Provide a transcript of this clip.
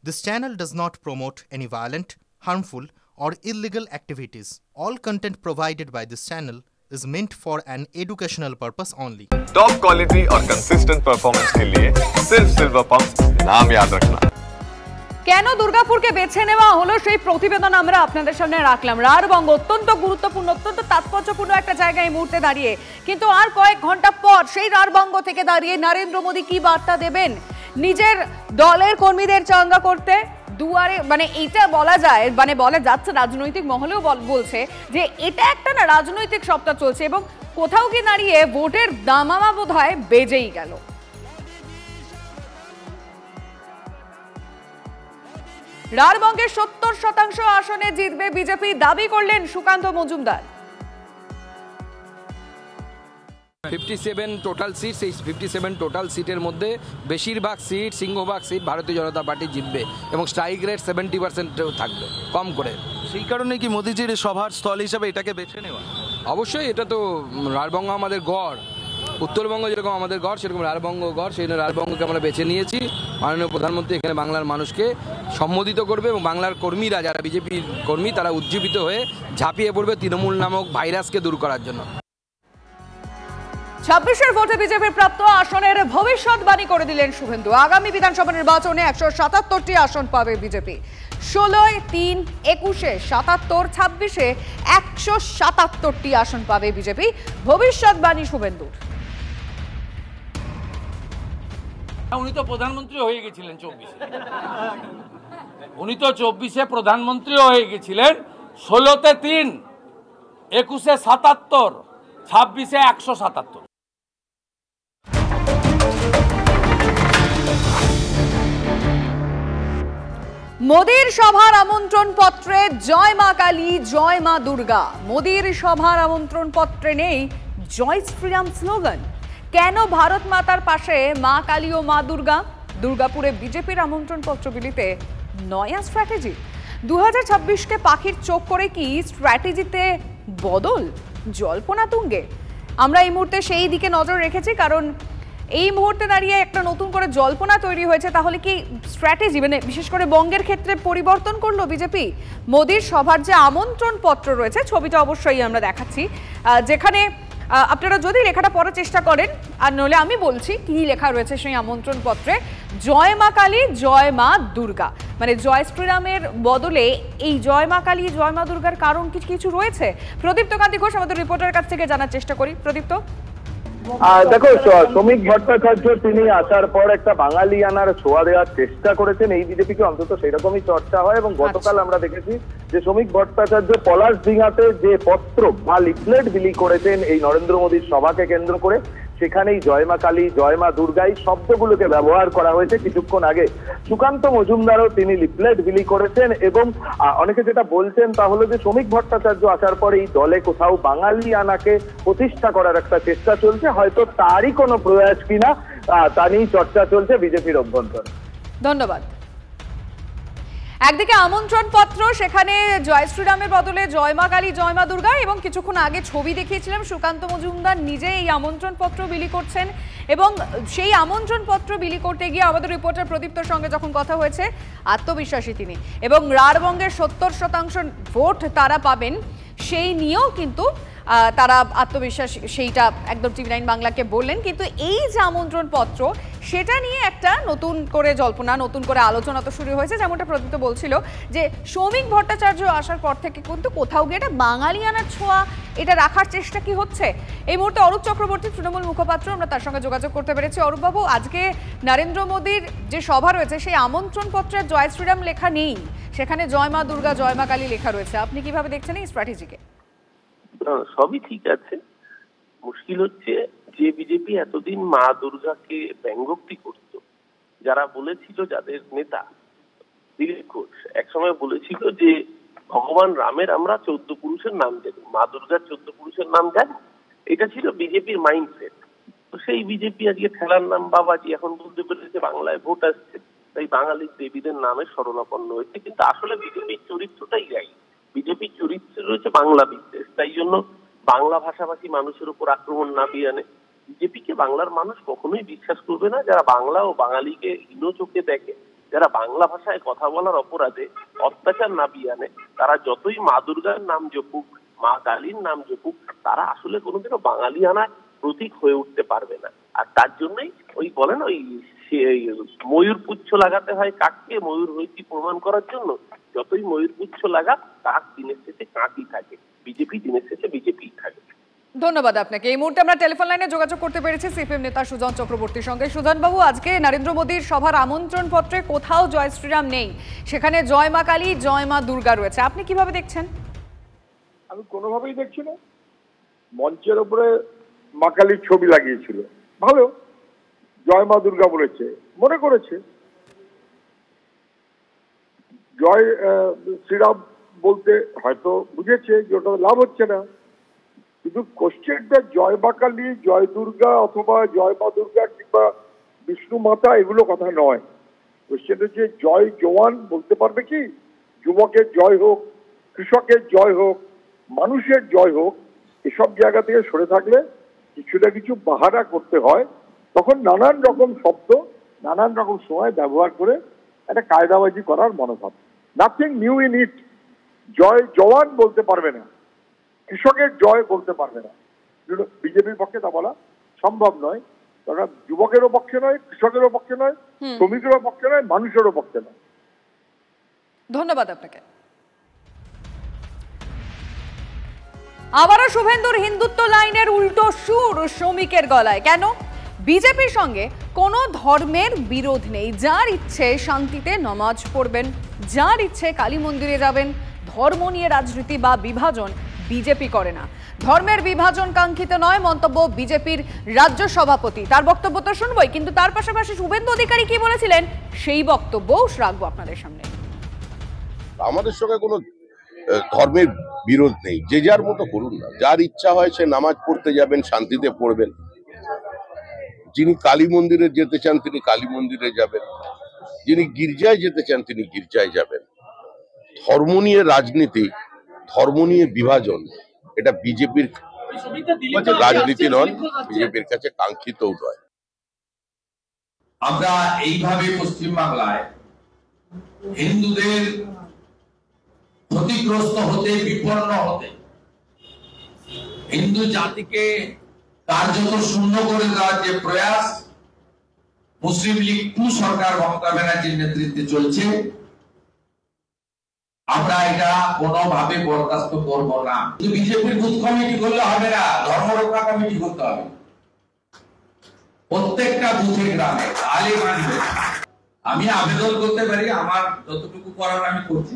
This channel does not promote any violent, harmful, or illegal activities. All content provided by this channel is meant for an educational purpose only. Top quality और consistent performance के लिए सिर्फ silver pump नाम याद रखना। কেন দুর্গাপুরকে বেছে নেওয়া হলো সেই প্রতিবেদন আমরা আপনাদের সামনে রাখলাম। রাঢ়বঙ্গ অত্যন্ত গুরুত্বপূর্ণ, অত্যন্ত তাৎপর্যপূর্ণ একটা জায়গায় এই মুহূর্তে দাঁড়িয়ে, কিন্তু আর কয়েক ঘন্টা পর সেই রাঢ়বঙ্গ থেকে দাঁড়িয়ে নরেন্দ্র মোদী কি বার্তা দেবেন নিজের দলের কর্মীদের চাঙ্গা করতে দুয়ারে, মানে এটা বলা যায়, মানে বলা যাচ্ছে রাজনৈতিক মহলেও বলছে যে এটা একটা না রাজনৈতিক সপ্তাহ চলছে এবং কোথাও কি দাঁড়িয়ে ভোটের দামামা বোধহয় বেজেই গেল। রাঢ়বঙ্গের 70% আসনে জিতবে বিজেপি দাবি করলেন সুকান্ত মজুমদার। 57 টোটাল সিট, সেই 57 টোটাল সিটের মধ্যে বেশিরভাগ সিট, সিংহভাগ সিট ভারতীয় জনতা পার্টি জিতবে এবং স্ট্রাইক রেট 70% থাকবে কম করে। সেই কারণে কি মোদিজির সভার স্থল হিসাবে এটাকে বেছে নেওয়া? অবশ্যই, এটা তো রাঢ়বঙ্গ আমাদের গড়, উত্তরবঙ্গ যেরকম আমাদের গড় সেরকম রাঢ়বঙ্গ গড়, সেই রাঢ়বঙ্গকে আমরা বেছে নিয়েছি। মাননীয় প্রধানমন্ত্রী এখানে বাংলার মানুষকে সম্বোধিত করবে এবং বাংলার কর্মীরা যারা বিজেপির কর্মী তারা উজ্জীবিত হয়ে ঝাঁপিয়ে পড়বে তৃণমূল নামক ভাইরাসকে দূর করার জন্য। 26-এর ভোটে বিজেপির প্রাপ্ত আসনের ভবিষ্যৎবাণী করে দিলেন শুভেন্দু। আগামী বিধানসভা নির্বাচনে 177টি আসন পাবে বিজেপি। 16-3, 21-এ 77, 26-এ 177টি আসন পাবে বিজেপি, ভবিষ্যৎবাণী শুভেন্দুর। উনি তো প্রধানমন্ত্রী হয়ে গেছিলেন 24-এ, উনি তো 24-এ প্রধানমন্ত্রী হয়ে গেছিলেন। 16-তে 3, 21-এ 77, 26-এ 177। মোদির সভার আমন্ত্রণ পত্রে জয় মা কালী, জয় মা দুর্গা। মোদির সভার আমন্ত্রণ পত্রে নেই জয় শ্রীরাম স্লোগান। কেন ভারত মাতার পাশে মা কালী ও মা দুর্গা? দুর্গাপুরে বিজেপির আমন্ত্রণ পত্র বিলিতে নয়া স্ট্র্যাটেজি। 2026কে পাখির চোখ করে কি স্ট্র্যাটেজিতে বদল? জল্পনা তুঙ্গে। আমরা এই মুহূর্তে সেই দিকে নজর রেখেছি, কারণ এই মুহূর্তে দাঁড়িয়ে একটা নতুন করে জল্পনা তৈরি হয়েছে। তাহলে কি স্ট্র্যাটেজি, মানে বিশেষ করে বঙ্গের ক্ষেত্রে পরিবর্তন করলো বিজেপি? মোদির সভার যে আমন্ত্রণ পত্র রয়েছে, ছবিটা অবশ্যই আমরা দেখাচ্ছি, যেখানে আপনারা যদি লেখাটা পড়ার চেষ্টা করেন, আর নইলে আমি বলছি কি লেখা রয়েছে সেই আমন্ত্রণ পত্রে। জয় মা কালী, জয় মা দুর্গা, মানে জয় শ্রীরামের বদলে এই জয় মা কালী, জয় মা দুর্গার কারণ কিছু রয়েছে। প্রদীপ্ত কান্তি ঘোষ আমাদের রিপোর্টারের কাছ থেকে জানার চেষ্টা করি। প্রদীপ্ত, দেখো, শ্রমিক ভট্টাচার্য তিনি আসার পর একটা বাঙালিয়ানার ছোঁয়া দেওয়ার চেষ্টা করেছেন এই বিজেপিকে, অন্তত সেরকমই চর্চা হয়। এবং গতকাল আমরা দেখেছি যে শ্রমিক ভট্টাচার্য পলাশডিঙাতে যে পত্র বা লিফলেট বিলি করেছেন এই নরেন্দ্র মোদীর সভাকে কেন্দ্র করে, সেখানেই জয় মা কালী, জয় মা দুর্গা এই শব্দগুলোকে ব্যবহার করা হয়েছে। কিছুক্ষণ আগে সুকান্ত মজুমদারও তিনি লিফলেট বিলি করেছেন এবং অনেকে যেটা বলছেন তা হলো যে শ্রমিক ভট্টাচার্য আসার পরে এই দলে কোথাও বাঙালিয়ানাকে প্রতিষ্ঠা করার একটা চেষ্টা চলছে, হয়তো তারই কোনো প্রয়াস কিনা তা নিয়েই চর্চা চলছে বিজেপির অভ্যন্তরে। ধন্যবাদ। একদিকে আমন্ত্রণ পত্র, সেখানে জয় শ্রীরামের বদলে জয় মা কালী, জয় মা দুর্গা, এবং কিছুক্ষণ আগে ছবি দেখিয়েছিলাম সুকান্ত মজুমদার নিজে এই আমন্ত্রণ পত্র বিলি করছেন। এবং সেই আমন্ত্রণ পত্র বিলি করতে গিয়ে আমাদের রিপোর্টার প্রদীপ্তর সঙ্গে যখন কথা হয়েছে, আত্মবিশ্বাসী তিনি, এবং রাঢ়বঙ্গের 70% ভোট তারা পাবেন সেই নিয়েও কিন্তু তারা আত্মবিশ্বাস, সেইটা একদম টিভি9 বাংলাকে বললেন। কিন্তু এই যে আমন্ত্রণ পত্র, সেটা নিয়ে একটা নতুন করে জল্পনা, নতুন করে আলোচনা তো শুরু হয়েছে। যেমনটা প্রদীপ্ত বলছিল যে শ্রমিক ভট্টাচার্য আসার পর থেকে কিন্তু কোথাও গিয়ে এটা বাঙালিয়ানার ছোঁয়া এটা রাখার চেষ্টা কি হচ্ছে? এই মুহূর্তে অরূপ চক্রবর্তী, তৃণমূল মুখপাত্র, আমরা তার সঙ্গে যোগাযোগ করতে পেরেছি। অরূপবাবু, আজকে নরেন্দ্র মোদীর যে সভা রয়েছে সেই আমন্ত্রণ পত্রে জয় শ্রীরাম লেখা নেই, সেখানে জয় মা দুর্গা, জয় মা কালী লেখা রয়েছে। আপনি কিভাবে দেখছেন এই স্ট্র্যাটেজিকে? সবই ঠিক আছে, মুশকিল হচ্ছে যে বিজেপি এতদিন মা দুর্গাকে ব্যঙ্গোক্তি করত, যারা বলেছিল, যাদের নেতা দিলীপ ঘোষ একসময় বলেছিল যে ভগবান রামের আমরা 14 পুরুষের নাম জানি, মা দুর্গার 14 পুরুষের নাম জানি, এটা ছিল বিজেপির মাইন্ডসেট। তো সেই বিজেপি আজকে ঠেলার নাম বাবাজি, এখন বলতে পেরেছে বাংলায় ভোট আসছে, তাই বাঙালির দেবীদের নামে শরণাপন্ন হয়েছে। কিন্তু আসলে বিজেপির চরিত্রটাই রাই, বিজেপির চরিত্র রয়েছে বাংলা বিদ্বেষ। তাই জন্য বাংলা ভাষাভাষী মানুষের উপর আক্রমণ না বিয়ানে বিজেপিকে বাংলার মানুষ কখনোই বিশ্বাস করবে না। যারা বাংলা ও বাঙালিকে হীন চোখে দেখে যারা বাংলা ভাষায় কথা বলার অপরাধে অত্যাচার না বিয়ানে তারা যতই মা দুর্গার নাম জপুক, মা কালীর নাম জপুক, তারা আসলে কোনোদিনও বাঙালিয়ানার প্রতীক হয়ে উঠতে পারবে না। আর তার জন্যই ওই বলেন ওই ময়ূর পুচ্ছ লাগাতে হয় কাককে, ময়ূর হয়েছি প্রমাণ করার জন্য। যতই ময়ূর পুচ্ছ লাগা, কাক দিনের শেষে কাকই থাকে, বিজেপি দিনের শেষে বিজেপি থাকে। ধন্যবাদ আপনাকে। এই মুহূর্তে আমরা টেলিফোন লাইনে যোগাযোগ করতে পেরেছি সিপিএম নেতা সুজন চক্রবর্তীর সঙ্গে। সুজন বাবু, আজকে নরেন্দ্র মোদীর সভার আমন্ত্রণ পত্রে কোথাও জয় শ্রীরাম নেই, সেখানে জয় মা কালী, জয় মা দুর্গা রয়েছে। আপনি কিভাবে দেখছেন? আমি কোনোভাবেই দেখছি না। মঞ্চের উপরে মা কালীর ছবি লাগিয়েছিল, ভালো, জয় মা দুর্গা বলেছে, মনে করেছে জয় শ্রীরাম বলতে হয়তো বুঝেছে যে ওটা লাভ হচ্ছে না। কিন্তু কোশ্চেনটা জয় মা কালী, জয় দুর্গা অথবা জয় মা দুর্গা কিংবা বিষ্ণু মাতা এগুলো কথা নয়। কোশ্চেনটা যে জয় জওয়ান বলতে পারবে কি? যুবকের জয় হোক, কৃষকের জয় হোক, মানুষের জয় হোক, এসব জায়গা থেকে সরে থাকলে কিছু না কিছু বাহানা করতে হয়। তখন নানান রকম শব্দ নানান রকম সময় ব্যবহার করে একটা কায়দাবাজি করার মনোভাব। Nothing new in it. জয় জওয়ান বলতে পারবে না, কৃষকের জয় বলতে পারবে না। বিজেপির পক্ষে তা বলা সম্ভব নয়। কারণ যুবকেরও পক্ষে নয়, কৃষকেরও পক্ষে নয়, শ্রমিকেরও পক্ষে নয়, মানুষেরও পক্ষে নয়। ধন্যবাদ আপনাকে। আবারও শুভেন্দুর হিন্দুত্ব লাইনের উল্টো সুর শ্রমিকের গলায়। কেন? বিজেপির সঙ্গে কোনো ধর্মের বিরোধ নেই। যার ইচ্ছে শান্তিতে নামাজ পড়বেন, যার ইচ্ছে কালী মন্দিরে যাবেন। ধর্ম নিয়ে রাজনীতি বা বিভাজন বিজেপি করে না। ধর্মের বিভাজন কাঙ্ক্ষিত নয়, মন্তব্য বিজেপির রাজ্য সভাপতি। তার বক্তব্য তো শুনবই, কিন্তু তার পাশাপাশি শুভেন্দু অধিকারী কি বলেছিলেন সেই বক্তব্যও রাখবো আপনাদের সামনে। আমাদের সঙ্গে কোনো ধর্মের বিরোধ নেই, যে যার মতো করুন না। যার ইচ্ছা হয় সে নামাজ পড়তে যাবেন, শান্তিতে পড়বেন। যিনি কালী মন্দিরে যেতে চান তিনি কালী মন্দিরে যাবেন, যিনি গির্জায় যেতে চান তিনি গির্জায় যাবেন। ধর্ম নিয়ে রাজনীতি, ধর্ম নিয়ে বিভাজন, এটা বিজেপির রাজনীতি নয়, বিজেপির কাছে কাঙ্ক্ষিতও নয়। আমরা এইভাবে পশ্চিমবাংলায় হিন্দুদের ক্ষতিগ্রস্ত হতে, বিপন্ন হতে, হিন্দু জাতিকে কার্যত শূন্য করে দেওয়ার যে প্রয়াস মুসলিম লীগ 2 সরকার মমতা ব্যানার্জির নেতৃত্বে চলছে, আমরা এটা কোনোভাবে বরদাস্ত করব না। বিজেপির বুথ কমিটি করলে হবে না, ধর্মরক্ষা কমিটি করতে হবে। প্রত্যেকটা বুথে গ্রামে আলে মানবে। আমি আবেদন করতে পারি, আমার যতটুকু করার আমি করছি।